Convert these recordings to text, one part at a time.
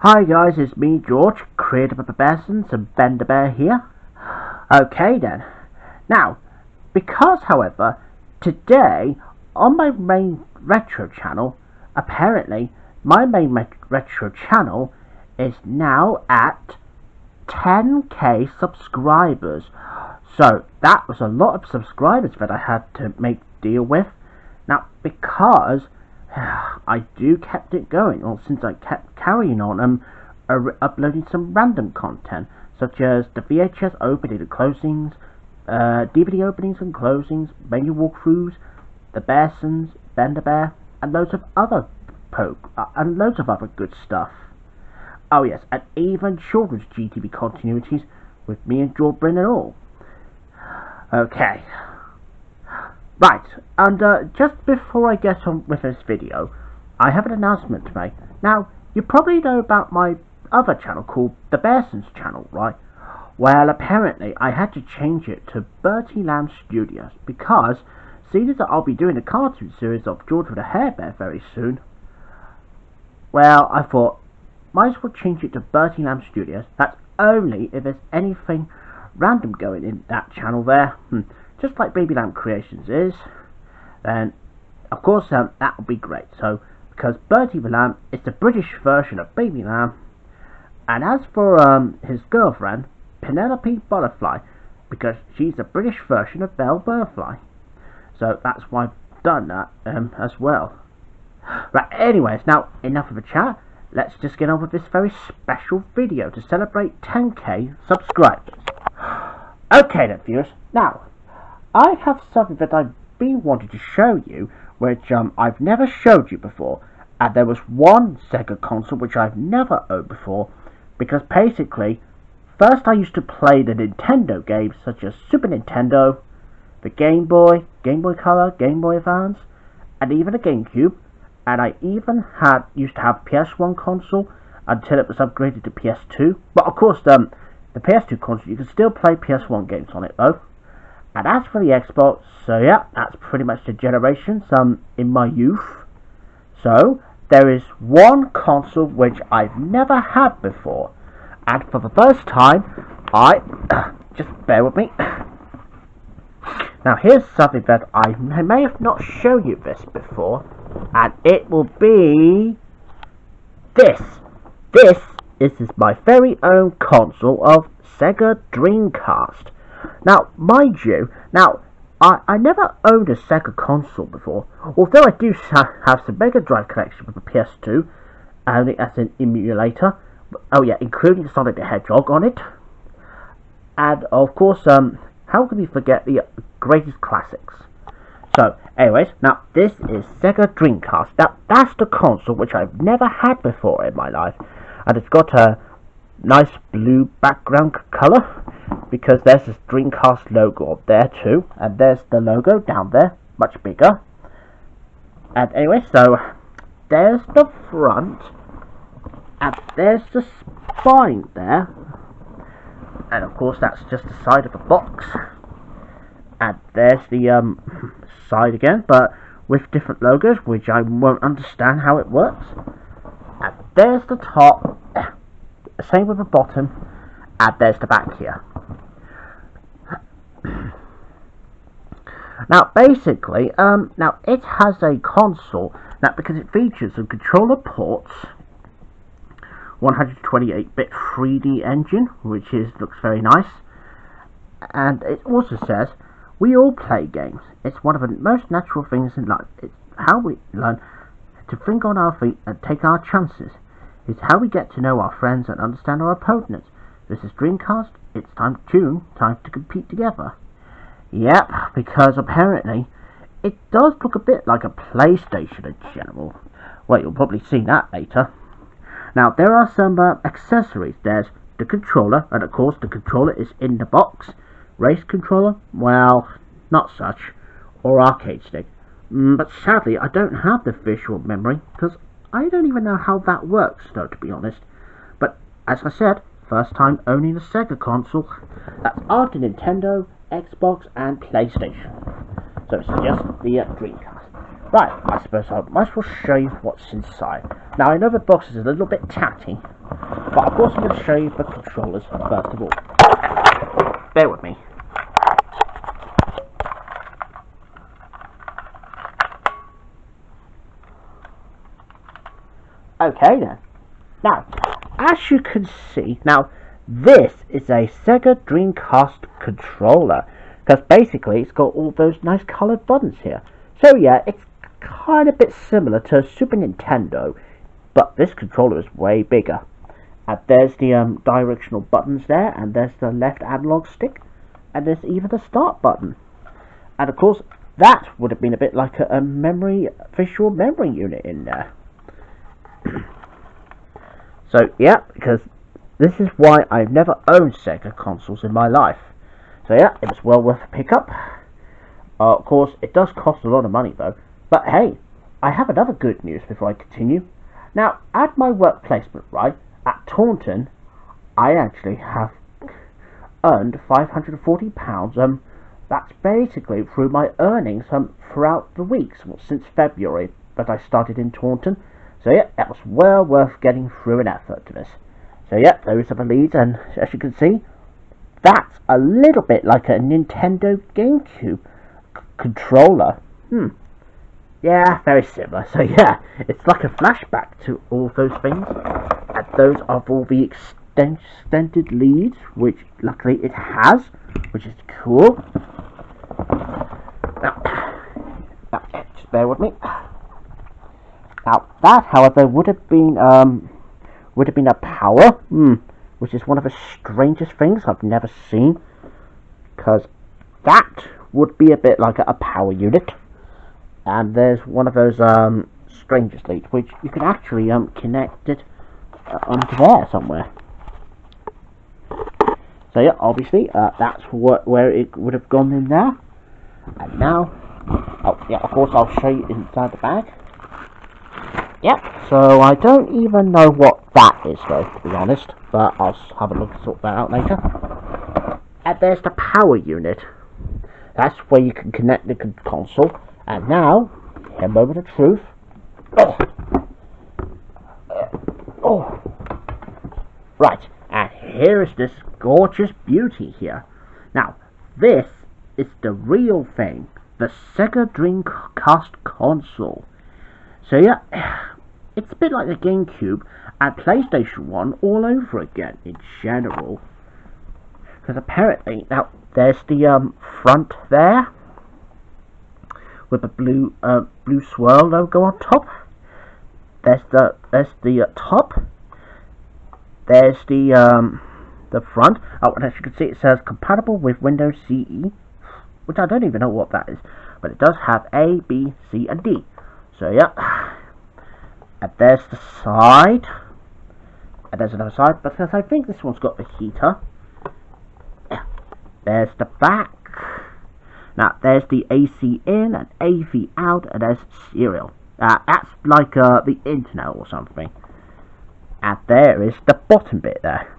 Hi guys, it's me George, creator of the Bearsons and Ben the Bear here. Okay then. Now, because however, today on my main retro channel, apparently my main retro channel is now at 10k subscribers. So that was a lot of subscribers that I had to make deal with. Now, because I kept it going, or since I kept carrying on uploading some random content, such as the VHS opening and closings, DVD openings and closings, menu walkthroughs, the Bearsons, Ben the Bear, and loads of other good stuff. Oh yes, and even children's GTV continuities with me and George Bryn and all. Okay. Right, and just before I get on with this video, I have an announcement to make. Now, you probably know about my other channel called the Bearsons channel, right? Well, apparently I had to change it to Bertie Lamb Studios because, seeing as that I'll be doing a cartoon series of George with a Hair Bear very soon, well, I thought, might as well change it to Bertie Lamb Studios. That's only if there's anything random going in that channel there. Just like Baby Lamb Creations is, then of course that would be great. So, because Bertie the Lamb is the British version of Baby Lamb, and as for his girlfriend, Penelope Butterfly, because she's the British version of Belle Butterfly. So that's why I've done that as well. Right, anyways, now enough of a chat. Let's just get on with this very special video to celebrate 10k subscribers. Okay then, viewers. Now, I have something that I've been wanting to show you, which I've never showed you before. And there was one Sega console which I've never owned before, because basically, first I used to play the Nintendo games such as Super Nintendo, the Game Boy, Game Boy Color, Game Boy Advance, and even the GameCube. And I even used to have PS1 console until it was upgraded to PS2. But of course, the PS2 console, you can still play PS1 games on it though. And as for the Xbox, so yeah, that's pretty much the generations in my youth. So, there is one console which I've never had before. And for the first time, just bear with me. Now here's something that I may have not shown you this before. And it will be this. This is my very own console of Sega Dreamcast. Now, mind you, I never owned a Sega console before, although I do have some Mega Drive collection with the PS2, only as an emulator. Oh yeah, including Sonic the Hedgehog on it. And of course, how can we forget the greatest classics? So, anyways, now this is Sega Dreamcast. Now, that's the console which I've never had before in my life. And it's got a nice blue background colour, because there's this Dreamcast logo up there too, and there's the logo down there, much bigger. And anyway, so there's the front, and there's the spine there, and of course that's just the side of the box. And there's the side again, but with different logos, which I won't understand how it works. And there's the top, same with the bottom, and there's the back here. Now basically, now it has a console, now because it features some controller ports, 128-bit 3D engine, which looks very nice, and it also says, we all play games. It's one of the most natural things in life. It's how we learn to think on our feet and take our chances. It's how we get to know our friends and understand our opponents. This is Dreamcast. It's time to tune, time to compete together. Yep, because apparently it does look a bit like a PlayStation in general. Well, you'll probably see that later. Now, there are some accessories. There's the controller, and of course the controller is in the box. Race controller? Well, not such. Or arcade stick. But sadly, I don't have the visual memory, because I don't even know how that works, though, to be honest. But, as I said, first time owning a Sega console. That's after Nintendo, Xbox, and PlayStation. So it's just the Dreamcast. Right, I suppose I might as well show you what's inside. Now, I know the box is a little bit tatty, but of course I'm going to show you the controllers first of all. Bear with me. Okay then. Now, as you can see, now this is a Sega Dreamcast controller, because basically it's got all those nice coloured buttons here. So yeah, it's kind of a bit similar to Super Nintendo, but this controller is way bigger. And there's the directional buttons there, and there's the left analog stick, and there's even the start button. And of course, that would have been a bit like a visual memory unit in there. So yeah, because this is why I've never owned Sega consoles in my life. So yeah, it was well worth a pickup. Of course, it does cost a lot of money though. But hey, I have another good news before I continue. Now, at my work placement, right, at Taunton, I actually have earned £540. That's basically through my earnings throughout the weeks since February that I started in Taunton. So yeah, that was well worth getting through an effort to this. So yeah, those are the leads, and as you can see, that's a little bit like a Nintendo GameCube controller. Yeah, very similar. So yeah, it's like a flashback to all those things. And those are all the extended leads, which luckily it has, which is cool. Now just bear with me. Now that, however, would have been a power, which is one of the strangest things I've never seen, because that would be a bit like a power unit. And there's one of those strangest leads, which you can actually connect it onto there somewhere. So yeah, obviously that's where it would have gone in there. And now, oh yeah, of course I'll show you inside the bag. Yep, so I don't even know what that is though, to be honest, but I'll have a look and sort that out later. And there's the power unit. That's where you can connect the console. And now, a moment of truth. Right, and here is this gorgeous beauty here. Now, this is the real thing, the Sega Dreamcast console. So yeah, it's a bit like the GameCube and PlayStation 1 all over again in general. Because apparently, now there's the front there with the blue swirl logo on top. There's the top. There's the front. Oh, and as you can see, it says compatible with Windows CE, which I don't even know what that is, but it does have A, B, C, and D. So yeah, and there's the side, and there's another side, but I think this one's got the heater. Yeah. There's the back. Now there's the AC in and AV out, and there's serial. That's like the internet or something. And there is the bottom bit there.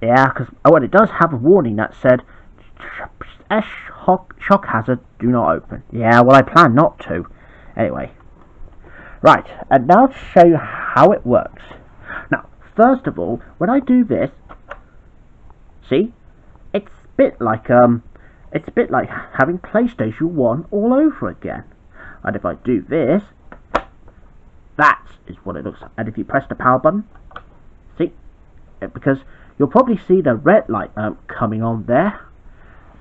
Yeah, because well, it does have a warning that said shock hazard, do not open. Yeah, well I plan not to. Anyway, right, and now to show you how it works. Now, first of all, when I do this, see, it's a bit like having PlayStation 1 all over again. And if I do this, that is what it looks like. And if you press the power button, see, because you'll probably see the red light coming on there.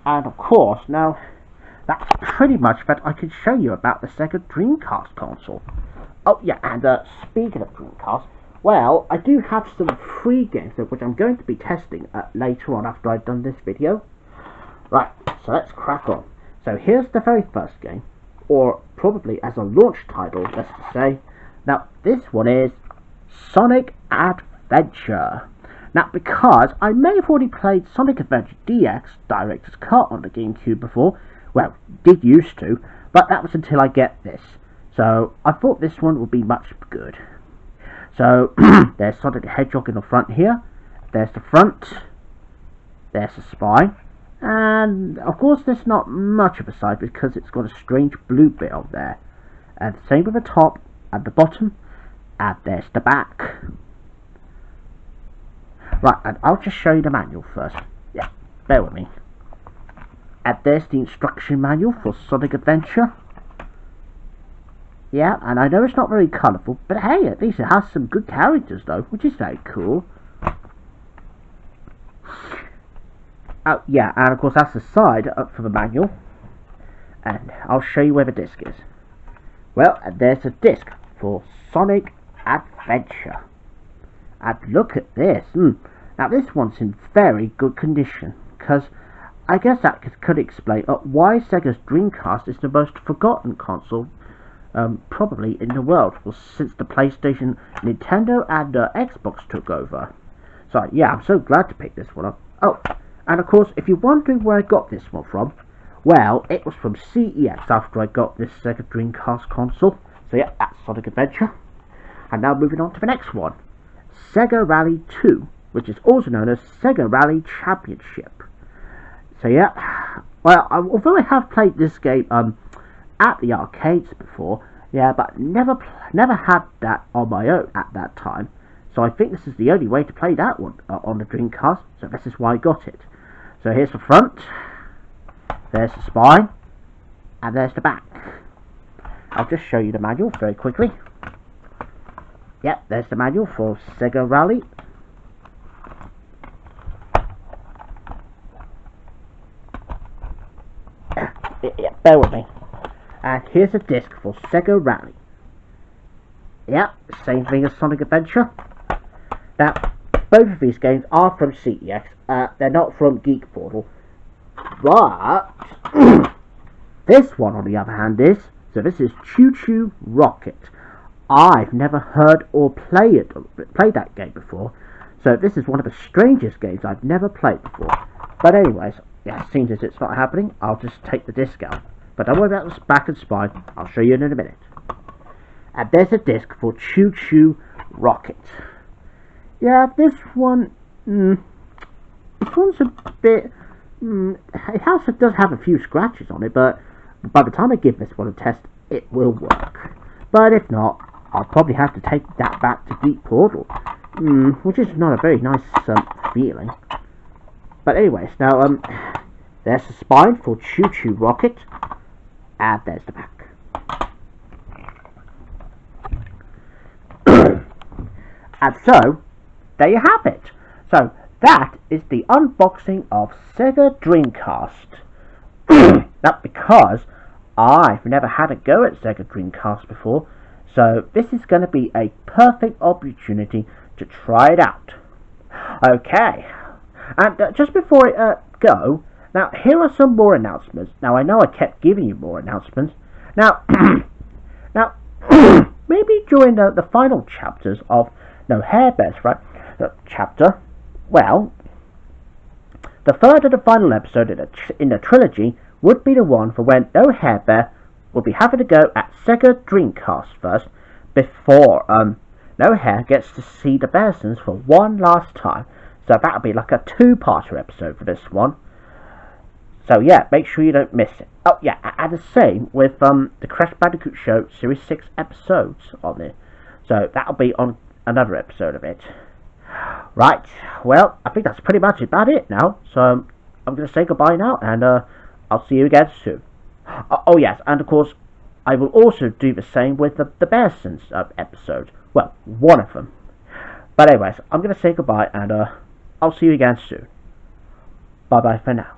And of course, now that's pretty much that I can show you about the Sega Dreamcast console. Oh yeah, and speaking of Dreamcast, well, I do have some free games which I'm going to be testing later on after I've done this video. Right, so let's crack on. So here's the very first game, or probably as a launch title, let's say. Now this one is Sonic Adventure. Now, because I may have already played Sonic Adventure DX Director's Cut on the GameCube before, well, did used to, but that was until I get this. So I thought this one would be much good. So there's Sonic the Hedgehog in the front here. There's the front. There's the spine. And of course there's not much of a side because it's got a strange blue bit on there. And the same with the top and the bottom. And there's the back. Right, and I'll just show you the manual first. Yeah, bear with me. And there's the instruction manual for Sonic Adventure. Yeah, and I know it's not very colourful, but hey, at least it has some good characters though, which is very cool. Oh yeah, and of course that's the side up for the manual. And I'll show you where the disc is. Well, and there's a disc for Sonic Adventure. And look at this. Now this one's in very good condition, because I guess that could explain why Sega's Dreamcast is the most forgotten console probably in the world, since the PlayStation, Nintendo and Xbox took over. So yeah, I'm so glad to pick this one up. Oh, and of course, if you're wondering where I got this one from, well, it was from CES after I got this Sega Dreamcast console. So yeah, that's Sonic Adventure. And now moving on to the next one, Sega Rally 2, which is also known as Sega Rally Championship. So yeah, well, although I have played this game at the arcades before, yeah, but never had that on my own at that time. So I think this is the only way to play that one on the Dreamcast. So this is why I got it. So here's the front, there's the spine, and there's the back. I'll just show you the manual very quickly. Yep, there's the manual for Sega Rally. Yeah, bear with me. And here's a disc for Sega Rally. Yep, same thing as Sonic Adventure. Now, both of these games are from CES. They're not from Geek Portal. But this one, on the other hand, is. So this is Choo Choo Rocket. I've never heard or played that game before. So this is one of the strangest games I've never played before. But anyways, yeah, seems as it's not happening, I'll just take the disc out. But don't worry about the back and spine, I'll show you in a minute. And there's a disc for Choo Choo Rocket. Yeah, this one, this one's a bit, it does have a few scratches on it, but by the time I give this one a test, it will work. But if not, I'll probably have to take that back to Geek Portal, which is not a very nice feeling. But anyways, now, there's the spine for Choo Choo Rocket, and there's the back. And so, there you have it. So, that is the unboxing of Sega Dreamcast. That's because I've never had a go at Sega Dreamcast before, so this is going to be a perfect opportunity to try it out. Okay, and just before I go, now here are some more announcements. Now I know I kept giving you more announcements. Now, maybe during the final chapters of No Hair Bears, right? Chapter, well, the third and the final episode in the trilogy would be the one for when No Hair Bear will be having to go at Sega Dreamcast first before No Hair gets to see the Bearsons for one last time. So that'll be like a two-parter episode for this one. So yeah, make sure you don't miss it. Oh yeah, and the same with the Crash Bandicoot Show Series 6 episodes on it. So that'll be on another episode of it. Right, well, I think that's pretty much about it now. So I'm going to say goodbye now, and I'll see you again soon. Oh yes, and of course, I will also do the same with the Bearsons episode. Well, one of them. But anyways, I'm going to say goodbye, and I'll see you again soon. Bye bye for now.